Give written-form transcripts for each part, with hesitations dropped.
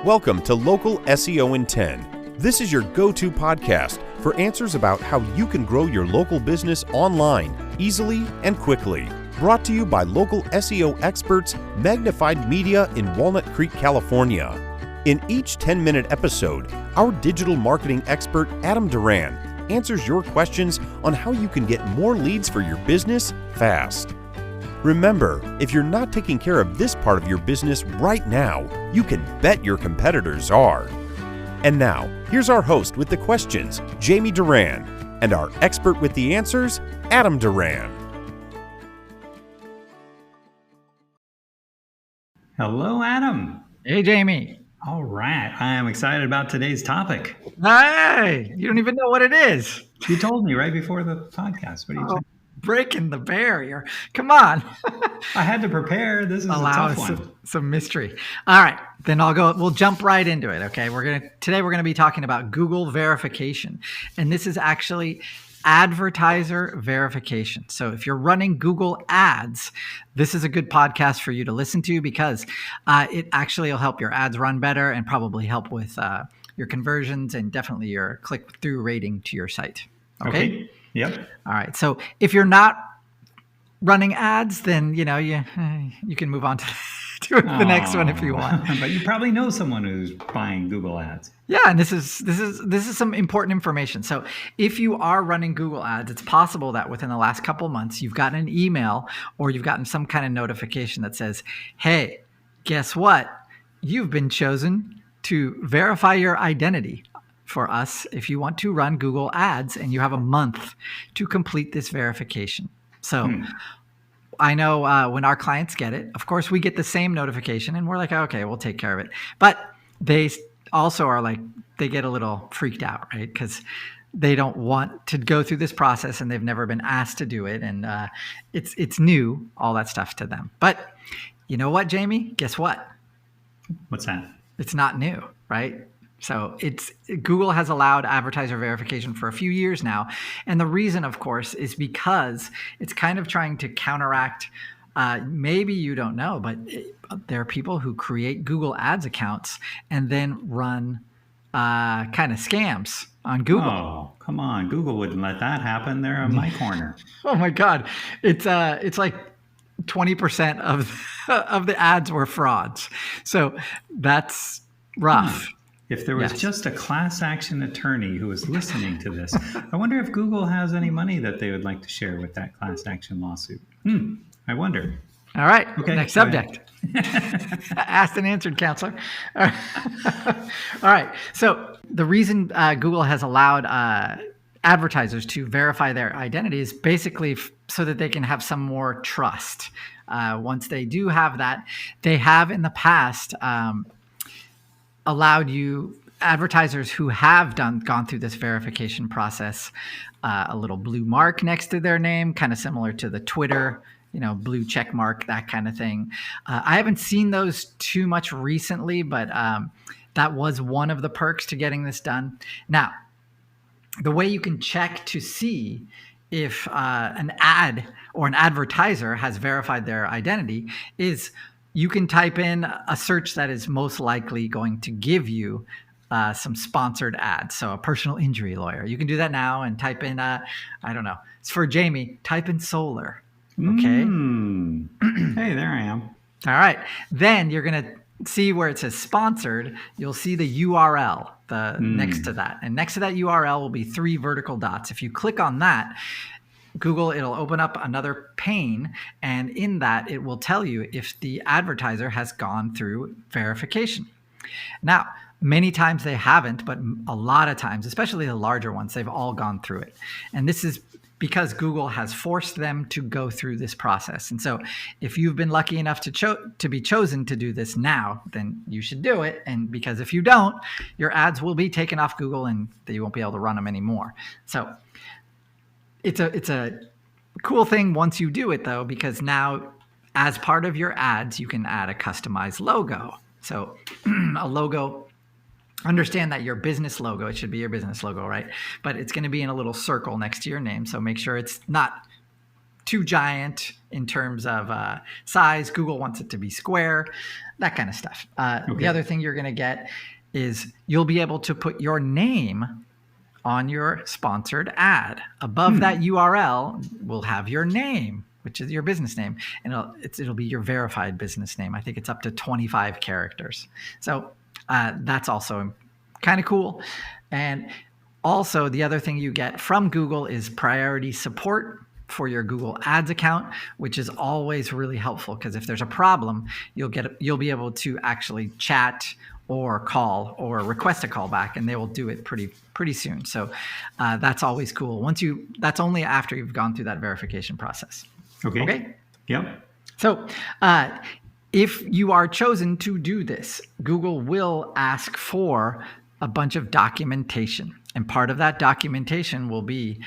Welcome to Local SEO in 10. This is your go-to podcast for answers about how you can grow your local business online easily and quickly. Brought to you by local SEO experts Magnified Media in Walnut Creek, California. In each 10-minute episode, our digital marketing expert Adam Duran answers your questions on how you can get more leads for your business fast. Remember, if you're not taking care of this part of your business right now, you can bet your competitors are. And now, here's our host with the questions, Jamie Duran, and our expert with the answers, Adam Duran. Hello, Adam. Hey, Jamie. All right. I am excited about today's topic. Hey, you don't even know what it is. You told me right before the podcast. What are you saying? Breaking the barrier. Come on. I had to prepare. This is a tough one. Some mystery. All right. Then we'll jump right into it. Okay. Today we're going to be talking about Google verification. And this is actually advertiser verification. So if you're running Google ads, this is a good podcast for you to listen to because it actually will help your ads run better and probably help with your conversions and definitely your click-through rating to your site. Okay? Yep. All right. So if you're not running ads, then you can move on to the next one if you want. But you probably know someone who's buying Google ads. Yeah, and this is some important information. So if you are running Google ads, it's possible that within the last couple of months you've gotten an email or you've gotten some kind of notification that says, "Hey, guess what? You've been chosen to verify your identity for us if you want to run Google ads, and you have a month to complete this verification." So I know when our clients get it, of course, we get the same notification and we're like, okay, we'll take care of it. But they also are like, they get a little freaked out, right? Because they don't want to go through this process and they've never been asked to do it. And it's new, all that stuff to them. But you know what, Jamie? Guess what? What's that? It's not new, right? So Google has allowed advertiser verification for a few years now. And the reason, of course, is because it's kind of trying to counteract, maybe you don't know, but there are people who create Google Ads accounts and then run kind of scams on Google. Oh, come on. Google wouldn't let that happen. They're in my corner. Oh, my God. It's like 20% of the ads were frauds. So that's rough. If there was just a class action attorney who was listening to this, I wonder if Google has any money that they would like to share with that class action lawsuit. I wonder. All right. Okay, next subject. Asked and answered, counselor. All right. So the reason Google has allowed advertisers to verify their identity is basically so that they can have some more trust. Once they do have that, they have in the past allowed advertisers who have gone through this verification process, a little blue mark next to their name, kind of similar to the Twitter, blue check mark, that kind of thing. I haven't seen those too much recently, but that was one of the perks to getting this done. Now, the way you can check to see if an ad or an advertiser has verified their identity is you can type in a search that is most likely going to give you some sponsored ads. So a personal injury lawyer. You can do that now and type in, I don't know. It's for Jamie. Type in solar. Okay. Hey, there I am. All right. Then you're going to see where it says sponsored. You'll see the URL next to that. And next to that URL will be 3 vertical dots. If you click on that, Google, it'll open up another pane, and in that, it will tell you if the advertiser has gone through verification. Now, many times they haven't, but a lot of times, especially the larger ones, they've all gone through it. And this is because Google has forced them to go through this process. And so if you've been lucky enough to be chosen to do this now, then you should do it. And because if you don't, your ads will be taken off Google and you won't be able to run them anymore. So it's a cool thing once you do it, though, because now as part of your ads, you can add a customized logo. So a logo, understand that your business logo, it should be your business logo, right? But it's going to be in a little circle next to your name. So make sure it's not too giant in terms of size. Google wants it to be square, that kind of stuff. The other thing you're going to get is you'll be able to put your name on your sponsored ad. Above that URL will have your name, which is your business name, and it'll be your verified business name. I think it's up to 25 characters. So that's also kind of cool. And also, the other thing you get from Google is priority support for your Google Ads account, which is always really helpful, because if there's a problem, you'll be able to actually chat or call or request a call back, and they will do it pretty soon. So that's always cool. That's only after you've gone through that verification process. Okay. Yep. So if you are chosen to do this, Google will ask for a bunch of documentation. And part of that documentation will be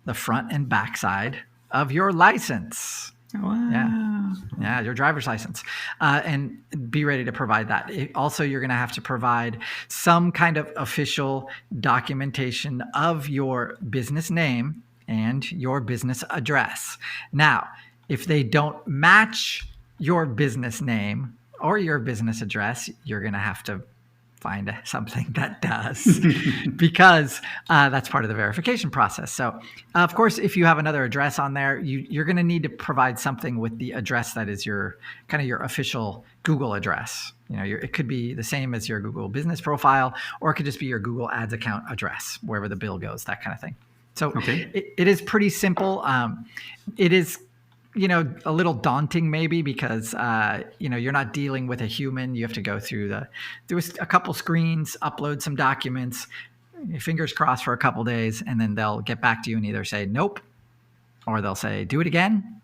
the front and back side of your license. Wow. Yeah, your driver's license. And be ready to provide that. Also, you're going to have to provide some kind of official documentation of your business name and your business address. Now, if they don't match your business name or your business address, you're going to have to find something that does, because that's part of the verification process. So, of course, if you have another address on there, you're going to need to provide something with the address that is your official Google address. It could be the same as your Google business profile, or it could just be your Google Ads account address, wherever the bill goes, that kind of thing. So it is pretty simple. It is a little daunting maybe, because you're not dealing with a human. You have to go through a couple screens, upload some documents, fingers crossed for a couple days, and then they'll get back to you and either say nope, or they'll say do it again,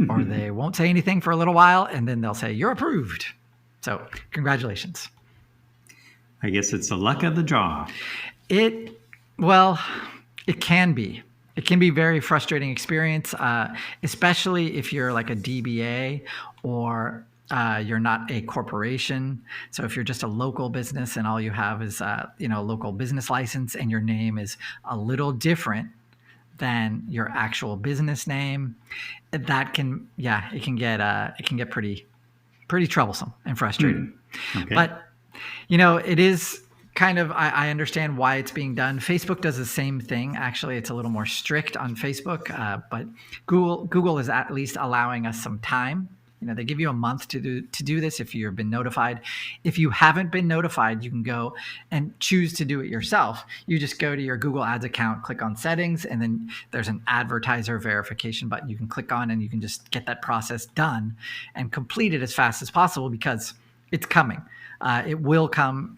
or they won't say anything for a little while, and then they'll say you're approved. So congratulations. I guess it's the luck of the draw. It can be. It can be a very frustrating experience, especially if you're like a DBA or you're not a corporation. So if you're just a local business and all you have is a local business license, and your name is a little different than your actual business name, that can get pretty troublesome and frustrating. Okay. But it is kind of, I understand why it's being done. Facebook does the same thing. Actually, it's a little more strict on Facebook, but Google is at least allowing us some time. They give you a month to do this if you've been notified. If you haven't been notified, you can go and choose to do it yourself. You just go to your Google Ads account, click on settings, and then there's an advertiser verification button you can click on, and you can just get that process done and complete it as fast as possible, because it's coming. It will come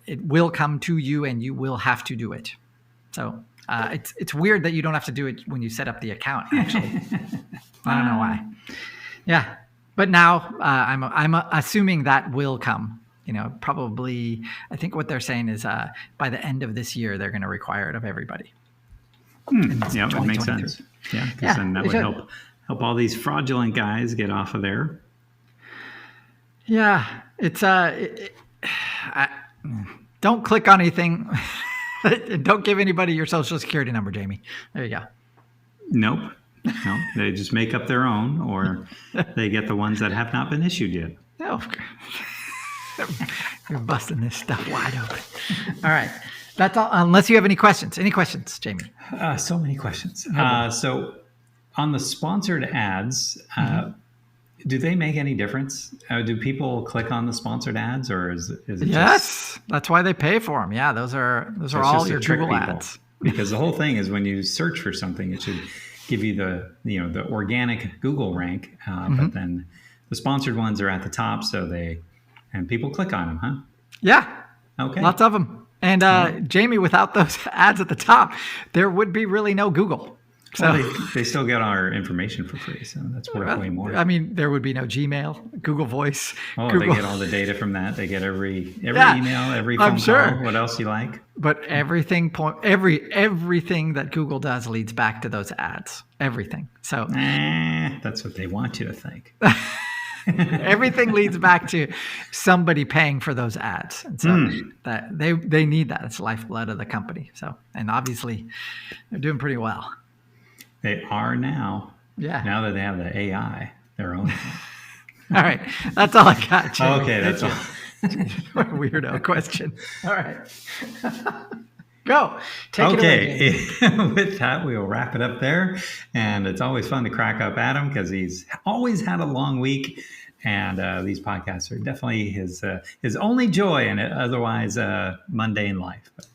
It will come to you, and you will have to do it. So it's weird that you don't have to do it when you set up the account. Actually, I don't know why. Yeah, but now I'm assuming that will come. Probably. I think what they're saying is by the end of this year they're going to require it of everybody. Yeah, that makes sense. Yeah, because then that would help all these fraudulent guys get off of there. Yeah, it's don't click on anything. Don't give anybody your social security number, Jamie. There you go. Nope. No, they just make up their own, or they get the ones that have not been issued yet. Oh, you're busting this stuff wide open. All right, that's all. Unless you have any questions. Any questions, Jamie? So many questions. So on the sponsored ads. Do they make any difference? Do people click on the sponsored ads, or is it yes? That's why they pay for them. Yeah, those are all your Google ads. Because the whole thing is when you search for something, it should give you the organic Google rank, but then the sponsored ones are at the top, and people click on them, huh? Yeah. Okay. Lots of them. And Jamie, without those ads at the top, there would be really no Google. So they still get our information for free, so that's worth way more. I mean, there would be no Gmail, Google Voice. Oh, Google. They get all the data from that. They get every email, every phone call. What else you like? But everything that Google does leads back to those ads. Everything. So that's what they want you to think. Everything leads back to somebody paying for those ads, and so that they need that. It's the lifeblood of the company. So, and obviously, they're doing pretty well. They are now. Yeah. Now that they have the AI, their own. All right. That's all I got, Jimmy. Okay, that's all. What a weirdo question. All right. Go. Take it away. Okay. With that, we'll wrap it up there. And it's always fun to crack up Adam because he's always had a long week. And these podcasts are definitely his only joy in it, otherwise mundane life. But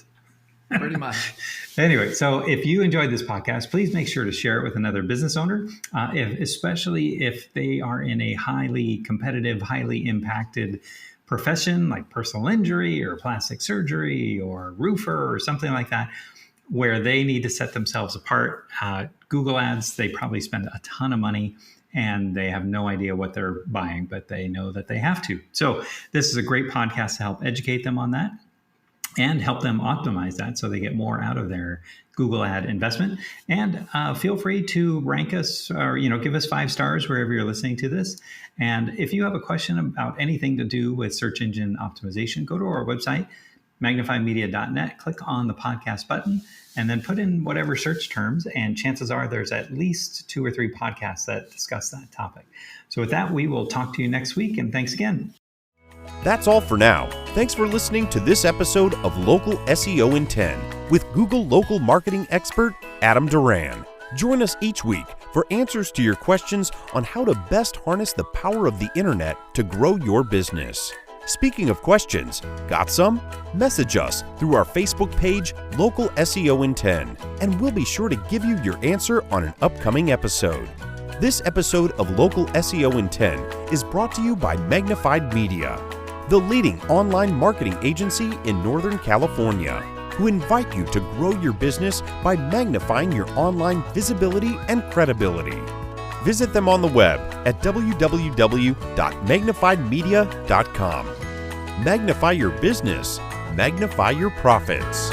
pretty much. Anyway, so if you enjoyed this podcast, please make sure to share it with another business owner, especially if they are in a highly competitive, highly impacted profession like personal injury or plastic surgery or roofer or something like that, where they need to set themselves apart. Google Ads, they probably spend a ton of money and they have no idea what they're buying, but they know that they have to. So this is a great podcast to help educate them on that and help them optimize that so they get more out of their Google ad investment. And feel free to rank us or give us 5 stars wherever you're listening to this. And if you have a question about anything to do with search engine optimization, go to our website, magnifiedmedia.net, click on the podcast button, and then put in whatever search terms. And chances are there's at least 2 or 3 podcasts that discuss that topic. So with that, we will talk to you next week. And thanks again. That's all for now. Thanks for listening to this episode of Local SEO in 10 with Google local marketing expert Adam Duran. Join us each week for answers to your questions on how to best harness the power of the internet to grow your business. Speaking of questions, got some? Message us through our Facebook page, Local SEO in 10, and we'll be sure to give you your answer on an upcoming episode. This episode of Local SEO in 10 is brought to you by Magnified Media, the leading online marketing agency in Northern California, who invite you to grow your business by magnifying your online visibility and credibility. Visit them on the web at www.magnifiedmedia.com. Magnify your business, magnify your profits.